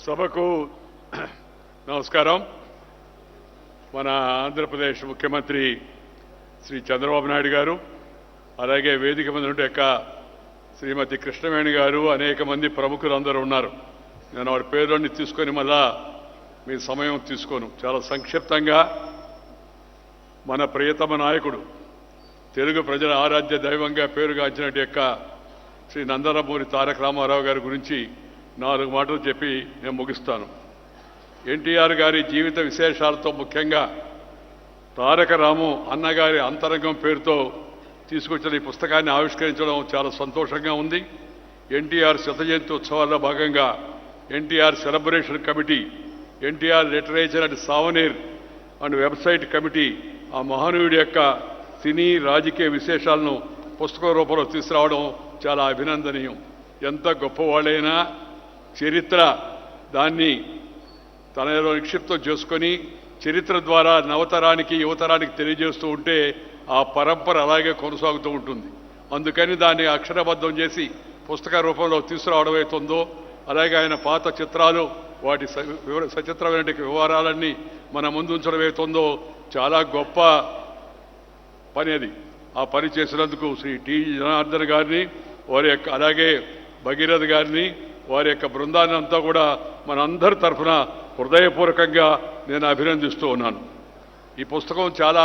సభకు నమస్కారం. మన ఆంధ్రప్రదేశ్ ముఖ్యమంత్రి శ్రీ చంద్రబాబు నాయుడు గారు, అలాగే వేదిక మీద ఉండే శ్రీమతి కృష్ణవేణి గారు, అనేక మంది ప్రముఖులు అందరూ ఉన్నారు. నేను వాడి పేర్లన్నీ తీసుకొని మళ్ళా మీ సమయం తీసుకోను. చాలా సంక్షిప్తంగా మన ప్రియతమ నాయకుడు, తెలుగు ప్రజల ఆరాధ్య దైవంగా పేరుగాంచినట్టు శ్రీ నందమూరి తారక రామారావు గారి గురించి 4 మాటలు చెప్పి నేను ముగిస్తాను. ఎన్టీఆర్ గారి జీవిత విశేషాలతో ముఖ్యంగా తారక రాము అన్నగారి అంతరంగం పేరుతో తీసుకొచ్చిన ఈ పుస్తకాన్ని ఆవిష్కరించడం చాలా సంతోషంగా ఉంది. ఎన్టీఆర్ శత జయంతి ఉత్సవాల్లో భాగంగా NTR celebration committee, NTR literature and souvenir and website committee ఆ మహనీయుడి యొక్క సినీ రాజకీయ విశేషాలను పుస్తక రూపంలో తీసుకురావడం చాలా అభినందనీయం. ఎంత గొప్పవాళ్ళైనా చరిత్ర దాన్ని తనలో నిక్షిప్తం చేసుకొని చరిత్ర ద్వారా నవతరానికి యువతరానికి తెలియజేస్తూ ఉంటే ఆ పరంపర అలాగే కొనసాగుతూ ఉంటుంది. అందుకని దాన్ని అక్షరబద్ధం చేసి పుస్తక రూపంలో తీసుకురావడం అవుతుందో, అలాగే ఆయన పాత చిత్రాలు వాటి సచిత్రమైన వివరాలన్నీ మన ముందు ఉంచడం అవుతుందో చాలా గొప్ప పని అది. ఆ పని చేసినందుకు శ్రీ టి జనార్దన్ గారిని, వారి యొక్క అలాగే భగీరథ గారిని, వారి యొక్క బృందాన్ని అంతా కూడా మనందరి తరఫున హృదయపూర్వకంగా నేను అభినందిస్తూ ఉన్నాను. ఈ పుస్తకం చాలా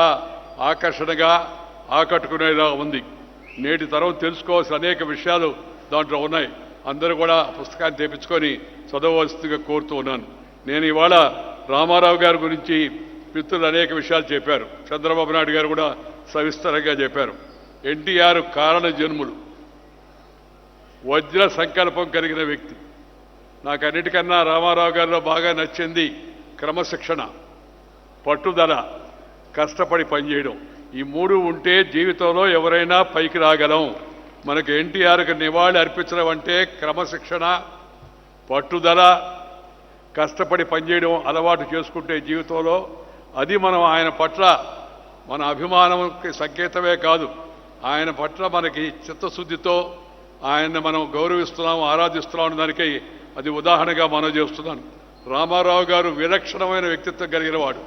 ఆకర్షణగా ఆకట్టుకునేలా ఉంది. నేటి తరం తెలుసుకోవాల్సిన అనేక విషయాలు దాంట్లో ఉన్నాయి. అందరూ కూడా పుస్తకాన్ని తెప్పించుకొని చదవవలసిందిగా కోరుతూ ఉన్నాను. నేను ఇవాళ రామారావు గారి గురించి మిత్రులు అనేక విషయాలు చెప్పారు. చంద్రబాబు నాయుడు గారు కూడా సవిస్తరంగా చెప్పారు. ఎన్టీఆర్ కారణ జన్ములు, వజ్ర సంకల్పం కలిగిన వ్యక్తి. నాకు అన్నిటికన్నా రామారావు గారిలో బాగా నచ్చింది క్రమశిక్షణ, పట్టుదల, కష్టపడి పనిచేయడం. ఈ 3 ఉంటే జీవితంలో ఎవరైనా పైకి రాగలం. మనకు ఎన్టీఆర్కి నివాళి అర్పించడం అంటే క్రమశిక్షణ, పట్టుదల, కష్టపడి పనిచేయడం అలవాటు చేసుకుంటే జీవితంలో అది మనం ఆయన పట్ల మన అభిమానంకి సంకేతమే కాదు, ఆయన పట్ల మనకి చిత్తశుద్ధితో ఆయన్ని మనం గౌరవిస్తున్నాము, ఆరాధిస్తున్నాం దానికి అది ఉదాహరణగా మనం చేస్తున్నాను. రామారావు గారు విలక్షణమైన వ్యక్తిత్వం కలిగిన వాడు.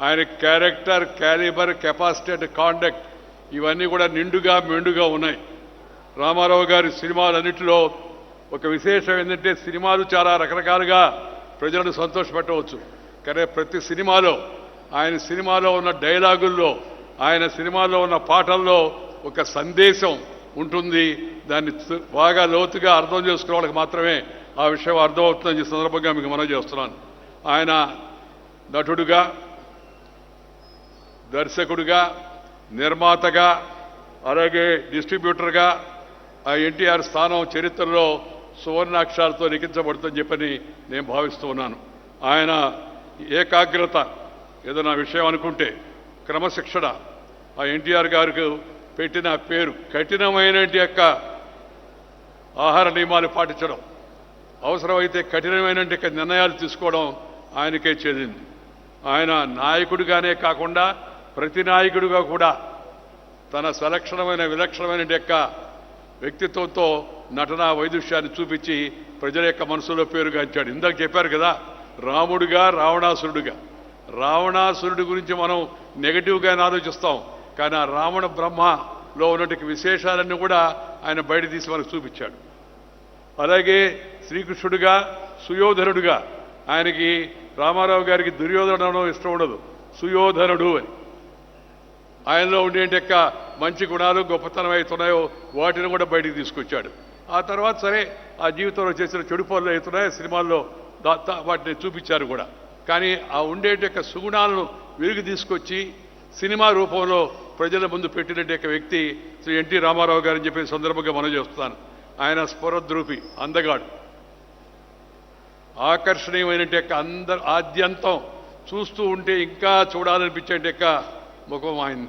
ఆయన character, calibre, capacity and conduct ఇవన్నీ కూడా నిండుగా మెండుగా ఉన్నాయి. రామారావు గారి సినిమాలన్నింటిలో ఒక విశేషం ఏంటంటే, సినిమాలు చాలా రకరకాలుగా ప్రజలను సంతోషపెట్టవచ్చు, కానీ ప్రతి సినిమాలో ఆయన సినిమాలో ఉన్న డైలాగుల్లో, ఆయన సినిమాలో ఉన్న పాటల్లో ఒక సందేశం ఉంటుంది. దాన్ని బాగా లోతుగా అర్థం చేసుకునే వాళ్ళకి మాత్రమే ఆ విషయం అర్థమవుతుందని ఈ సందర్భంగా మీకు మనం చేస్తున్నాను. ఆయన నటుడుగా, దర్శకుడిగా, నిర్మాతగా, అలాగే డిస్ట్రిబ్యూటర్గా ఆ ఎన్టీఆర్ స్థానం చరిత్రలో సువర్ణాక్షరాలతో లిఖించబడుతుందని చెప్పని నేను భావిస్తూ ఉన్నాను. ఆయన ఏకాగ్రత, ఏదైనా విషయం అనుకుంటే క్రమశిక్షణ, ఆ ఎన్టీఆర్ గారికి పెట్టిన పేరు కఠినమైన యొక్క ఆహార నియమాలు పాటించడం, అవసరమైతే కఠినమైన నిర్ణయాలు తీసుకోవడం ఆయనకే చెందింది. ఆయన నాయకుడిగానే కాకుండా ప్రతి నాయకుడిగా కూడా తన విలక్షణమైన యొక్క వ్యక్తిత్వంతో నటనా వైదుష్యాన్ని చూపించి ప్రజల యొక్క మనసులో పేరుగాంచాడు. ఇందాక చెప్పారు కదా, రాముడిగా, రావణాసురుడిగా. రావణాసురుడి గురించి మనం నెగటివ్గానే ఆలోచిస్తాం, కానీ ఆ రావణ బ్రహ్మలో ఉన్నటువంటి విశేషాలన్నీ కూడా ఆయన బయట తీసి మనకు చూపించాడు. అలాగే శ్రీకృష్ణుడిగా, సుయోధనుడిగా. ఆయనకి రామారావు గారికి దుర్యోధనడం ఇష్టం ఉండదు, సుయోధనుడు అని. ఆయనలో ఉండే మంచి గుణాలు, గొప్పతనం అవుతున్నాయో వాటిని కూడా బయటికి తీసుకొచ్చాడు. ఆ తర్వాత సరే ఆ జీవితంలో చేసిన చెడు పనులు అవుతున్నాయో సినిమాల్లో వాటిని చూపించారు కూడా. కానీ ఆ ఉండే సుగుణాలను వెలుగు తీసుకొచ్చి సినిమా రూపంలో ప్రజల ముందు పెట్టినట్టు వ్యక్తి శ్రీ ఎన్టీ రామారావు గారని చెప్పే సందర్భంగా మనం చేస్తున్నాను. ఆయన స్ఫురద్రూపి, అందగాడు, ఆకర్షణీయమైన ఆద్యంతం చూస్తూ ఉంటే ఇంకా చూడాలనిపించే ముఖం ఆయన.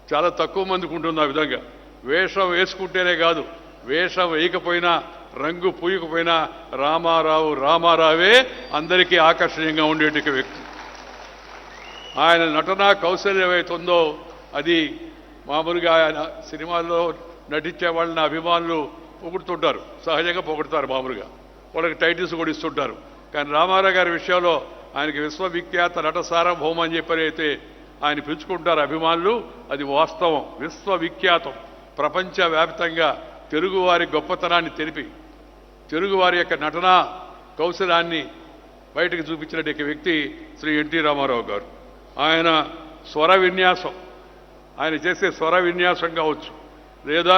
చాలా తక్కువ మందికి ఉంటుంది ఆ విధంగా. వేషం వేసుకుంటేనే కాదు, వేషం వేయకపోయినా, రంగు పూయకపోయినా రామారావే అందరికీ ఆకర్షణీయంగా ఉండేట వ్యక్తి. ఆయన నటనా కౌశల్యం ఏమవుతుందో అది మామూలుగా ఆయన సినిమాల్లో నటించే వాళ్ళని అభిమానులు పొగుడుతుంటారు, సహజంగా పొగుడుతారు మామూలుగా. వాళ్ళకి టైటిల్స్ కూడా ఇస్తుంటారు. కానీ రామారావు గారి విషయంలో ఆయనకి విశ్వవిఖ్యాత నట సార్వభౌమ అని చెప్పని అయితే ఆయన పిలుచుకుంటారు అభిమానులు. అది వాస్తవం, విశ్వవిఖ్యాతం. ప్రపంచవ్యాప్తంగా తెలుగువారి గొప్పతనాన్ని తెలిపి తెలుగువారి యొక్క నటనా కౌశలాన్ని బయటకు చూపించినటువంటి వ్యక్తి శ్రీ ఎన్టీ రామారావు గారు. ఆయన స్వర విన్యాసం, ఆయన చేసే స్వర విన్యాసం కావచ్చు, లేదా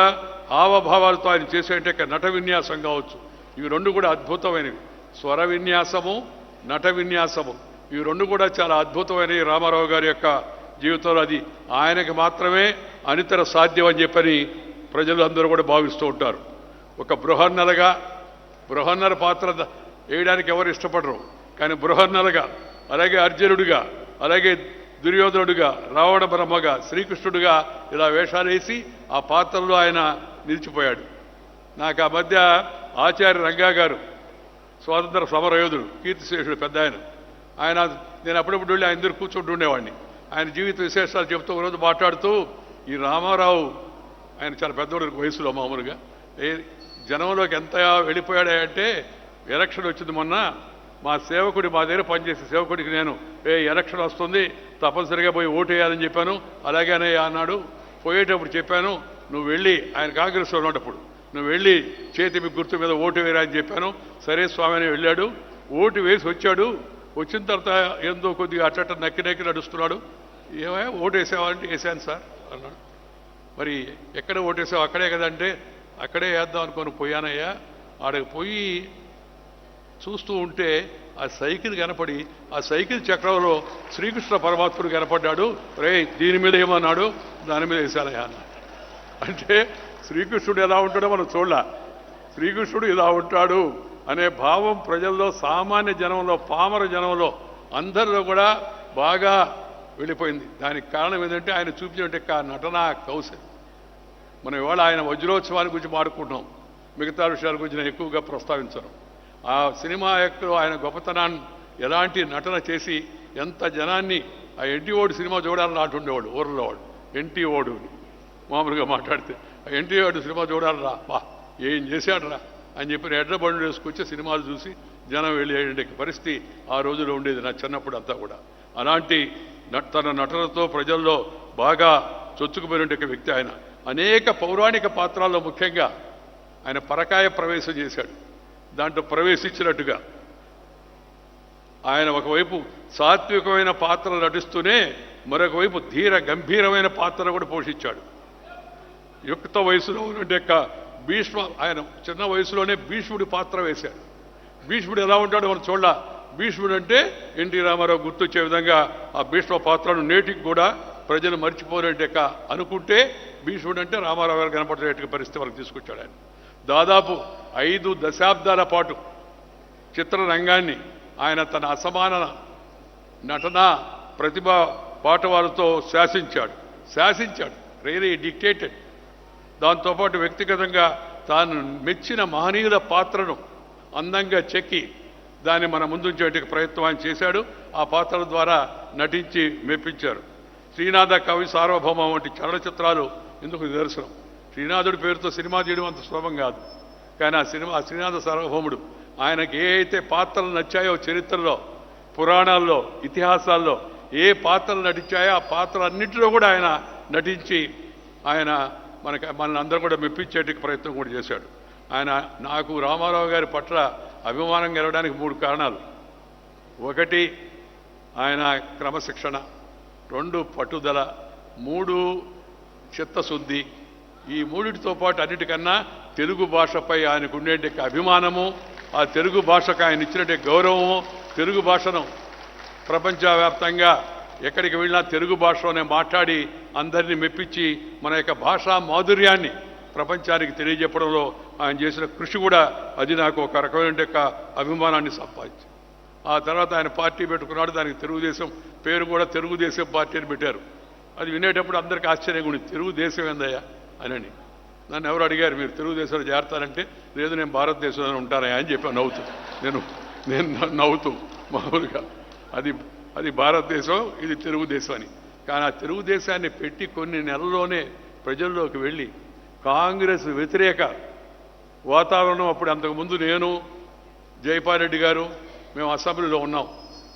హావభావాలతో ఆయన చేసే నట విన్యాసం కావచ్చు, ఇవి రెండు కూడా అద్భుతమైనవి. స్వర విన్యాసము, నట విన్యాసము, ఇవి రెండు కూడా చాలా అద్భుతమైనవి రామారావు గారి యొక్క జీవితంలో. అది ఆయనకి మాత్రమే అనితర సాధ్యం అని చెప్పని ప్రజలు అందరూ కూడా భావిస్తూ ఉంటారు. ఒక బృహన్నర పాత్ర వేయడానికి ఎవరు ఇష్టపడరు, కానీ బృహన్నరగా, అలాగే అర్జునుడిగా, అలాగే దుర్యోధనుడిగా, రావణ బ్రహ్మగా, శ్రీకృష్ణుడిగా ఇలా వేషాలు వేసి ఆ పాత్రలో ఆయన నిలిచిపోయాడు. నాకు ఆ మధ్య ఆచార్య రంగా గారు, స్వాతంత్ర సమరయోధుడు, కీర్తిశేషుడు పెద్ద ఆయన నేను అప్పుడప్పుడు వెళ్ళి ఆయన దగ్గర కూర్చుంటూ ఉండేవాడిని. ఆయన జీవిత విశేషాలు చెప్తూ ఒకరోజు మాట్లాడుతూ, ఈ రామారావు ఆయన చాలా పెద్దవాడు వయసులో, మామూలుగా జనంలోకి ఎంత వెళ్ళిపోయాడంటే, ఎలక్షన్ వచ్చింది మొన్న, మా దగ్గర పనిచేసే సేవకుడికి నేను ఎలక్షన్ వస్తుంది తప్పనిసరిగా పోయి ఓటు వేయాలని చెప్పాను. అలాగనే అన్నాడు. పోయేటప్పుడు చెప్పాను, నువ్వు వెళ్ళి, ఆయన కాంగ్రెస్లో ఉన్నప్పుడు, నువ్వు వెళ్ళి చేతి మీ గుర్తు మీద ఓటు వేయరా అని చెప్పాను. సరే స్వామి అని వెళ్ళాడు, ఓటు వేసి వచ్చాడు. వచ్చిన తర్వాత ఏందో కొద్దిగా అట్ట నక్కి నడుస్తున్నాడు. ఏమయ్యా ఓటు వేసావంటే వేసాను సార్ అన్నాడు. మరి ఎక్కడ ఓటు వేసావు? అక్కడే కదంటే అక్కడే వేద్దాం అనుకొని పోయానయ్యా. ఆడకు పోయి చూస్తూ ఉంటే ఆ సైకిల్ కనపడి, ఆ సైకిల్ చక్రంలో శ్రీకృష్ణ పరమాత్ముడు కనపడ్డాడు. దీని మీద ఏమన్నాడు, దాని మీద వేశానయ్యా అన్నాడు. అంటే శ్రీకృష్ణుడు ఎలా ఉంటాడో మనం చూడాల. శ్రీకృష్ణుడు ఇలా ఉంటాడు అనే భావం ప్రజల్లో, సామాన్య జనంలో, పామర జనంలో అందరిలో కూడా బాగా వెళ్ళిపోయింది. దానికి కారణం ఏంటంటే ఆయన చూపించిన నటనా కౌశలం. మనం ఇవాళ ఆయన వజ్రోత్సవాన్ని గురించి మాట్లాడుకుంటున్నాం, మిగతా విషయాల గురించి నేను ఎక్కువగా ప్రస్తావించను. ఆ సినిమా యాక్టర్ ఆయన గొప్పతనాన్ని ఎలాంటి నటన చేసి ఎంత జనాన్ని, ఆ ఎన్టీ ఓడు సినిమా చూడాలని నాటుండేవాడు ఊర్లో వాడు, ఎన్టీ ఓడు మామూలుగా మాట్లాడితే, ఆ ఎన్టీ ఓడు సినిమా చూడాలరా, బా ఏం చేశాడరా అని చెప్పి ఎడ్ల బండ్లు వేసుకొచ్చి సినిమాలు చూసి జనం వెళ్ళే పరిస్థితి ఆ రోజుల్లో ఉండేది నా చిన్నప్పుడు అంతా కూడా. అలాంటి తన నటనతో ప్రజల్లో బాగా చొచ్చుకుపోయిన వ్యక్తి ఆయన. అనేక పౌరాణిక పాత్రల్లో ముఖ్యంగా ఆయన పరకాయ ప్రవేశం చేశాడు. దాంట్లో ప్రవేశించినట్టుగా ఆయన ఒకవైపు సాత్వికమైన పాత్రలు నటిస్తూనే మరొక వైపు ధీర గంభీరమైన పాత్రలు కూడా పోషించాడు. యుక్త వయసులో ఉన్నట్టు భీష్మ, ఆయన చిన్న వయసులోనే భీష్ముడి పాత్ర వేశాడు. భీష్ముడు ఎలా ఉంటాడో మనం చూడాల. భీష్ముడు అంటే ఎన్టీ రామారావు గుర్తొచ్చే విధంగా ఆ భీష్మ పాత్రను నేటికి కూడా ప్రజలు మర్చిపోలేట అనుకుంటే భీష్ముడు అంటే రామారావు గారు కనపడేట పరిస్థితి వరకు తీసుకొచ్చాడు ఆయన. దాదాపు 5 దశాబ్దాల పాటు చిత్రరంగాన్ని ఆయన తన అసమాన నటనా ప్రతిభా పాటవాలతో శాసించాడు. Really dictated. దాంతోపాటు వ్యక్తిగతంగా తాను మెచ్చిన మహనీయుల పాత్రను అందంగా చెక్కి దాన్ని మన ముందుంచేట ప్రయత్నం ఆయన చేశాడు. ఆ పాత్రల ద్వారా నటించి మెప్పించారు. శ్రీనాథ కవి సార్వభౌమ వంటి చలనచిత్రాలు ఇందుకు నిదర్శనం. శ్రీనాథుడి పేరుతో సినిమా చేయడం అంత సులభం కాదు, కానీ ఆ శ్రీనాథ సార్వభౌముడు ఆయనకి ఏ అయితే పాత్రలు నచ్చాయో, చరిత్రలో, పురాణాల్లో, ఇతిహాసాల్లో ఏ పాత్రలు నటించాయో ఆ పాత్రలన్నింటిలో కూడా ఆయన నటించి ఆయన మనల్ని అందరూ కూడా మెప్పించేట ప్రయత్నం కూడా చేశాడు. నాకు రామారావు గారి పట్ల అభిమానం కలగడానికి 3 కారణాలు. 1 ఆయన క్రమశిక్షణ, 2 పట్టుదల, 3 చిత్తశుద్ధి. ఈ 3టితో పాటు అన్నిటికన్నా తెలుగు భాషపై ఆయనకు ఉండే అభిమానము, ఆ తెలుగు భాషకు ఆయన ఇచ్చినట్టే గౌరవము, తెలుగు భాషను ప్రపంచవ్యాప్తంగా ఎక్కడికి వెళ్ళినా తెలుగు భాషలోనే మాట్లాడి అందరినీ మెప్పించి మన యొక్క భాషా మాధుర్యాన్ని ప్రపంచానికి తెలియజెప్పడంలో ఆయన చేసిన కృషి కూడా అది నాకు ఒక రకమైన అభిమానాన్ని సంపాదించింది. ఆ తర్వాత ఆయన పార్టీ పెట్టుకున్నాడు. దానికి తెలుగుదేశం పేరు కూడా తెలుగుదేశం పార్టీ అని పెట్టారు. అది వినేటప్పుడు అందరికీ ఆశ్చర్యంగా ఉంది, తెలుగుదేశం ఏందయ్యా అని. నన్ను ఎవరు అడిగారు, మీరు తెలుగుదేశంలో చేరతారంటే, లేదు నేను భారతదేశంలో ఉంటానయ్యా అని చెప్పి నేను నవ్వుతూ మామూలుగా అది భారతదేశం, ఇది తెలుగుదేశం అని. కానీ ఆ తెలుగుదేశాన్ని పెట్టి కొన్ని నెలల్లోనే ప్రజల్లోకి వెళ్ళి కాంగ్రెస్ వ్యతిరేక వాతావరణం, అప్పుడు అంతకుముందు నేను జైపాల్ రెడ్డి గారు మేము అసెంబ్లీలో ఉన్నాం.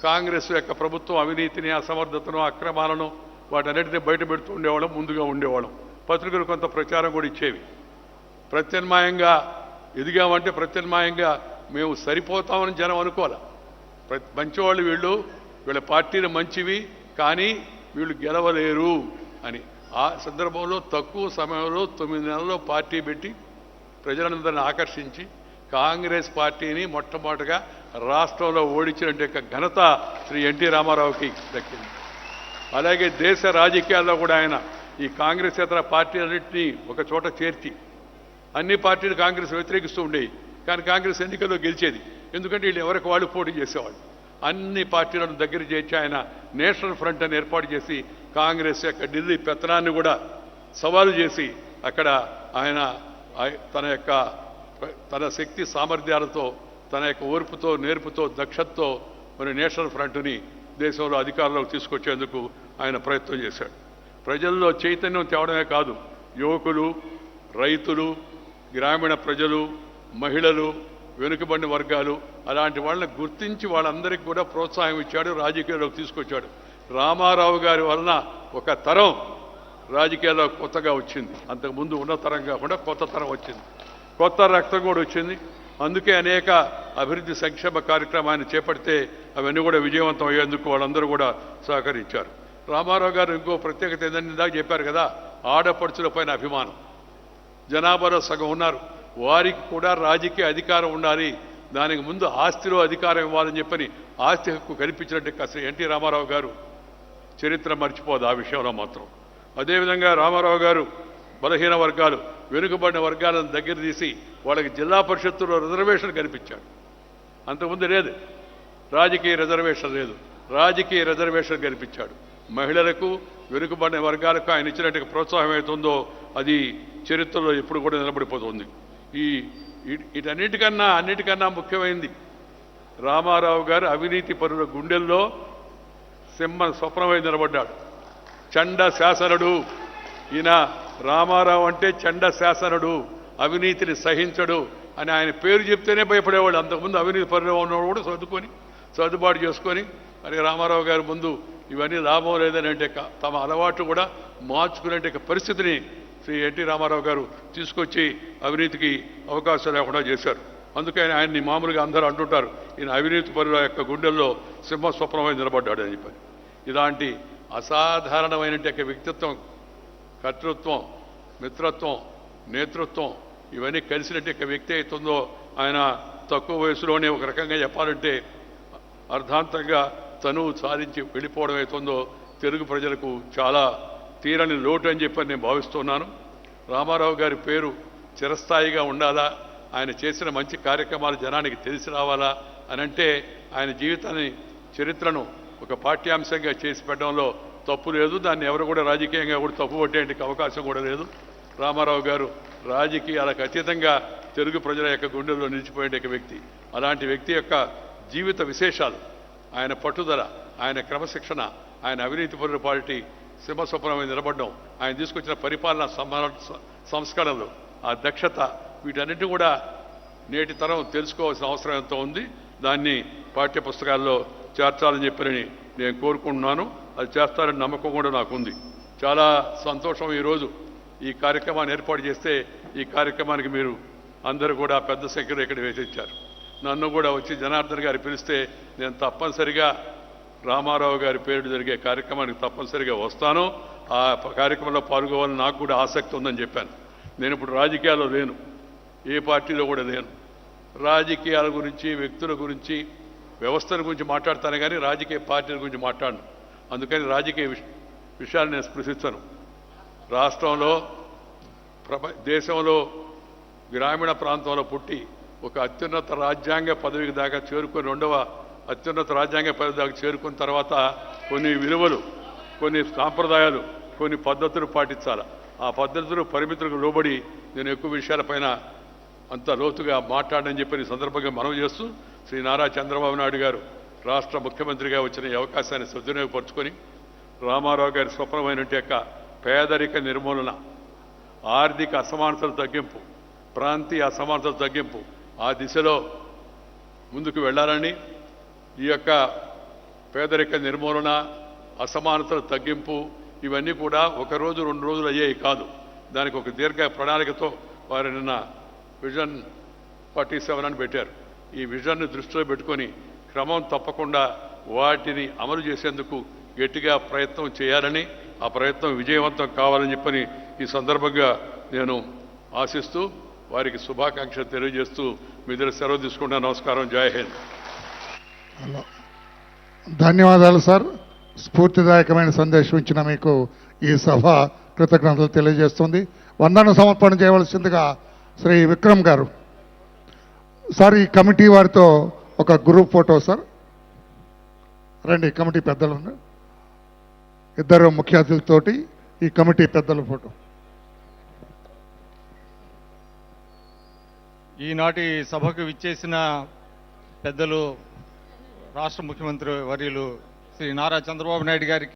కాంగ్రెస్ యొక్క ప్రభుత్వం అవినీతిని, అసమర్థతను, అక్రమాలను వాటన్నిటిని బయట పెడుతూ ఉండేవాళ్ళం, ముందుగా ఉండేవాళ్ళం. పత్రికలు కొంత ప్రచారం కూడా ఇచ్చేవి. ప్రత్యామ్నాయంగా ఎదిగామంటే ప్రత్యామ్నాయంగా మేము సరిపోతామని జనం అనుకోవాలి. మంచివాళ్ళు వీళ్ళ పార్టీలు మంచివి, కానీ వీళ్ళు గెలవలేరు అని. ఆ సందర్భంలో తక్కువ సమయంలో 9 నెలల్లో పార్టీ పెట్టి ప్రజలందరినీ ఆకర్షించి కాంగ్రెస్ పార్టీని మొట్టమొదటిగా రాష్ట్రంలో ఓడించినట్టు ఘనత శ్రీ ఎన్టీ రామారావుకి దక్కింది. అలాగే దేశ రాజకీయాల్లో కూడా ఆయన ఈ కాంగ్రెస్ ఇతర పార్టీలన్నింటినీ ఒక చోట చేర్చి, అన్ని పార్టీలు కాంగ్రెస్ వ్యతిరేకిస్తూ ఉండేవి, కానీ కాంగ్రెస్ ఎన్నికల్లో గెలిచేది. ఎందుకంటే వీళ్ళు ఎవరికి వాళ్ళు పోటీ చేసేవాళ్ళు. అన్ని పార్టీలను దగ్గర చేర్చి ఆయన నేషనల్ ఫ్రంట్ అని ఏర్పాటు చేసి కాంగ్రెస్ యొక్క ఢిల్లీ పెత్తనాన్ని కూడా సవాలు చేసి అక్కడ ఆయన తన శక్తి సామర్థ్యాలతో, తన యొక్క ఓర్పుతో, నేర్పుతో, దక్షతతో మరి నేషనల్ ఫ్రంట్ని దేశంలో అధికారంలోకి తీసుకొచ్చేందుకు ఆయన ప్రయత్నం చేశాడు. ప్రజల్లో చైతన్యం తేవడమే కాదు, యువకులు, రైతులు, గ్రామీణ ప్రజలు, మహిళలు, వెనుకబడిన వర్గాలు అలాంటి వాళ్ళని గుర్తించి వాళ్ళందరికీ కూడా ప్రోత్సాహం ఇచ్చాడు, రాజకీయాల్లోకి తీసుకొచ్చాడు. రామారావు గారి వలన ఒక తరం రాజకీయాల్లో కొత్తగా వచ్చింది. అంతకుముందు ఉన్న తరం కాకుండా కొత్త తరం వచ్చింది, కొత్త రక్తం కూడా వచ్చింది. అందుకే అనేక అభివృద్ధి సంక్షేమ కార్యక్రమాన్ని చేపడితే అవన్నీ కూడా విజయవంతం అయ్యేందుకు వాళ్ళందరూ కూడా సహకరించారు. రామారావు గారు ఇంకో ప్రత్యేకత ఏంటంటే ఇందాక చెప్పారు కదా, ఆడపడుచుల పైన అభిమానం. జనాభాలో సగం ఉన్నారు, వారికి కూడా రాజకీయ అధికారం ఉండాలి, దానికి ముందు ఆస్తిలో అధికారం ఇవ్వాలని చెప్పని ఆస్తి హక్కు కల్పించినట్టు కాస్త ఎన్టీ రామారావు గారు చరిత్ర మర్చిపోదు ఆ విషయంలో మాత్రం. అదేవిధంగా రామారావు గారు బలహీన వర్గాలు, వెనుకబడిన వర్గాలను దగ్గర తీసి వాళ్ళకి జిల్లా పరిషత్తులో రిజర్వేషన్ కల్పించాడు. అంతకుముందు లేదు, రాజకీయ రిజర్వేషన్ లేదు, రాజకీయ రిజర్వేషన్ కల్పించాడు. మహిళలకు, వెనుకబడిన వర్గాలకు ఆయన ఇచ్చినట్టు ప్రోత్సాహం అవుతుందో అది చరిత్రలో ఎప్పుడు కూడా నిలబడిపోతుంది. అన్నిటికన్నా ముఖ్యమైనది రామారావు గారు అవినీతి పరుల గుండెల్లో సింహ స్వప్నమై నిలబడ్డాడు. చండ శాసనుడు ఈయన. రామారావు అంటే చండ శాసనుడు, అవినీతిని సహించడు అని ఆయన పేరు చెప్తేనే భయపడేవాళ్ళు. అంతకుముందు అవినీతి పరులు ఉన్నవాడు కూడా సర్దుబాటు చేసుకొని మరి రామారావు గారి ముందు ఇవన్నీ లాభం లేదని అంటే తమ అలవాట్లు కూడా మార్చుకునే పరిస్థితిని శ్రీ ఎన్టీ రామారావు గారు తీసుకొచ్చి అవినీతికి అవకాశం లేకుండా చేశారు. అందుకని ఆయన్ని మామూలుగా అందరూ అంటుంటారు, ఈయన అవినీతి పరుల యొక్క గుండెల్లో సింహస్వప్నమై నిలబడ్డాడు అని చెప్పి. ఇలాంటి అసాధారణమైన వ్యక్తిత్వం, కర్తృత్వం, మిత్రత్వం, నేతృత్వం ఇవన్నీ కలిసినట్టు వ్యక్తి అవుతుందో ఆయన తక్కువ వయసులోనే ఒక రకంగా చెప్పాలంటే అర్ధాంతంగా తనువు సాధించి వెళ్ళిపోవడం అవుతుందో తెలుగు ప్రజలకు చాలా తీరని లోటు అని చెప్పని నేను భావిస్తున్నాను. రామారావు గారి పేరు చిరస్థాయిగా ఉండాలా, ఆయన చేసిన మంచి కార్యక్రమాలు జనానికి తెలిసి రావాలా అనంటే ఆయన జీవితాన్ని, చరిత్రను ఒక పాఠ్యాంశంగా చేసి పెట్టడంలో తప్పు లేదు. దాన్ని ఎవరు కూడా రాజకీయంగా కూడా తప్పు పట్టేందుకు అవకాశం కూడా లేదు. రామారావు గారు రాజకీయాలకు అతీతంగా తెలుగు ప్రజల యొక్క గుండెల్లో నిలిచిపోయే వ్యక్తి. అలాంటి వ్యక్తి యొక్క జీవిత విశేషాలు, ఆయన పట్టుదల, ఆయన క్రమశిక్షణ, ఆయన అవినీతి పరుల పార్టీ సింహస్వప్నమై నిలబడడం, ఆయన తీసుకొచ్చిన పరిపాలన సంస్కరణలు, ఆ దక్షత, వీటన్నిటి కూడా నేటి తరం తెలుసుకోవాల్సిన అవసరం ఎంతో ఉంది. దాన్ని పాఠ్య పుస్తకాల్లో చేర్చాలని చెప్పని నేను కోరుకుంటున్నాను. అది చేస్తారని నమ్మకం కూడా నాకుంది. చాలా సంతోషం ఈరోజు ఈ కార్యక్రమాన్ని ఏర్పాటు చేస్తే ఈ కార్యక్రమానికి మీరు అందరూ కూడా పెద్ద సంఖ్యలో ఇక్కడ వేసిచ్చారు. నన్ను కూడా వచ్చి జనార్దన్ గారు పిలిస్తే నేను తప్పనిసరిగా రామారావు గారి పేరు జరిగే కార్యక్రమానికి తప్పనిసరిగా వస్తాను. ఆ కార్యక్రమంలో పాల్గొవాలని నాకు కూడా ఆసక్తి ఉందని చెప్పాను. నేను ఇప్పుడు రాజకీయాల్లో లేను, ఏ పార్టీలో కూడా లేను. రాజకీయాల గురించి, వ్యక్తుల గురించి, వ్యవస్థల గురించి మాట్లాడతాను కానీ రాజకీయ పార్టీల గురించి మాట్లాడను. అందుకని రాజకీయ విషయాలు నేను స్పృశిస్తాను. రాష్ట్రంలో, దేశంలో, గ్రామీణ ప్రాంతంలో పుట్టి ఒక అత్యున్నత రాజ్యాంగ పదవికి దాకా చేరుకొని, రెండవ అత్యున్నత రాజ్యాంగ పదవి దాకా చేరుకున్న తర్వాత కొన్ని విలువలు, కొన్ని సాంప్రదాయాలు, కొన్ని పద్ధతులు పాటించాలి. ఆ పద్ధతులు, పరిమితులకు లోబడి నేను ఎక్కువ విషయాలపైన అంత లోతుగా మాట్లాడని చెప్పి ఈ సందర్భంగా మనవి చేస్తూ శ్రీ నారా చంద్రబాబు నాయుడు గారు రాష్ట్ర ముఖ్యమంత్రిగా వచ్చిన ఈ అవకాశాన్ని సద్వినియోగపరుచుకొని రామారావు గారి స్వప్నమైన పేదరిక నిర్మూలన, ఆర్థిక అసమానతల తగ్గింపు, ప్రాంతీయ అసమానతల తగ్గింపు, ఆ దిశలో ముందుకు వెళ్ళాలని, ఈ యొక్క పేదరిక నిర్మూలన, అసమానతల తగ్గింపు ఇవన్నీ కూడా ఒక రోజు 2 రోజులు అయ్యేవి కాదు. దానికి ఒక దీర్ఘ ప్రణాళికతో వారు నిన్న విజన్ 47 అని పెట్టారు. ఈ విజన్ను దృష్టిలో పెట్టుకొని క్రమం తప్పకుండా వాటిని అమలు చేసేందుకు గట్టిగా ప్రయత్నం చేయాలని, ఆ ప్రయత్నం విజయవంతం కావాలని చెప్పని ఈ సందర్భంగా నేను ఆశిస్తూ వారికి శుభాకాంక్షలు తెలియజేస్తూ మీ దగ్గర సెలవు తీసుకుంటా. నమస్కారం. జై హింద్. ధన్యవాదాలు సార్. స్ఫూర్తిదాయకమైన సందేశం ఇచ్చిన మీకు ఈ సభ కృతజ్ఞతలు తెలియజేస్తుంది. వందన సమర్పణ చేయవలసిందిగా శ్రీ విక్రమ్ గారు. సార్, ఈ కమిటీ వారితో ఒక గ్రూప్ ఫోటో సార్. రండి, కమిటీ పెద్దలు, ఇద్దరు ముఖ్య అతిథులతోటి ఈ కమిటీ పెద్దల ఫోటో. ఈనాటి సభకు విచ్చేసిన పెద్దలు రాష్ట్ర ముఖ్యమంత్రి వర్యులు శ్రీ నారా చంద్రబాబు నాయుడు గారికి